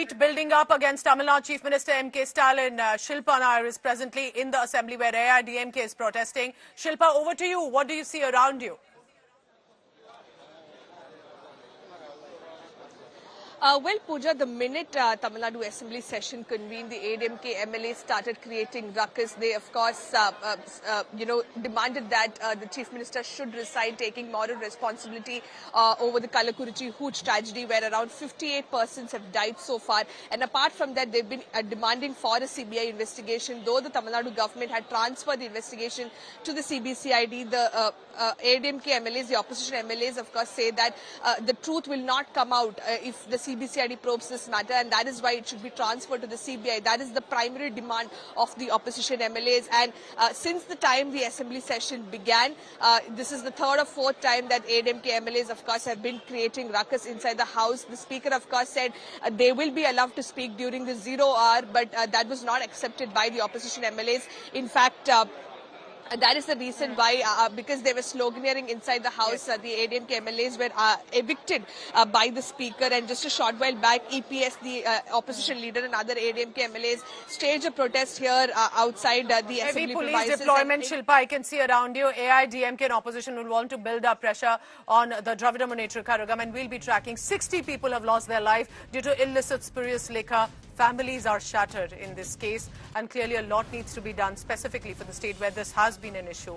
fight building up against Tamil Nadu Chief Minister M.K. Stalin. Shilpa Nair is presently in the assembly where AIDMK is protesting. Shilpa, over to you. What do you see around you? Well, Pooja, the minute Tamil Nadu Assembly session convened, the AIDMK MLA started creating ruckus. They, of course, demanded that the Chief Minister should resign, taking moral responsibility over the Kallakurichi Hooch tragedy, where around 58 persons have died so far. And apart from that, they've been demanding for a CBI investigation. Though the Tamil Nadu government had transferred the investigation to the CBCID, the AIDMK MLAs, the opposition MLAs, of course, say that the truth will not come out if the CBCID probes this matter, and that is why it should be transferred to the CBI. That is the primary demand of the opposition MLAs. And since the time the assembly session began, this is the third or fourth time that AIDMK MLAs, of course, have been creating ruckus inside the House. The Speaker, of course, said they will be allowed to speak during the 0 hour, but that was not accepted by the opposition MLAs. In fact, that is the reason why, because they were sloganeering inside the House, the AIDMK MLAs were evicted by the Speaker. And just a short while back, EPS, the opposition leader, and other AIDMK MLAs staged a protest here outside the assembly. Heavy police deployment, Shilpa, I can see around you. AIDMK and opposition will want to build up pressure on the Dravida Munnetra Kazhagam, and we'll be tracking. 60 people have lost their life due to illicit spurious liquor. Families are shattered in this case, and clearly a lot needs to be done specifically for the state where this has been an issue.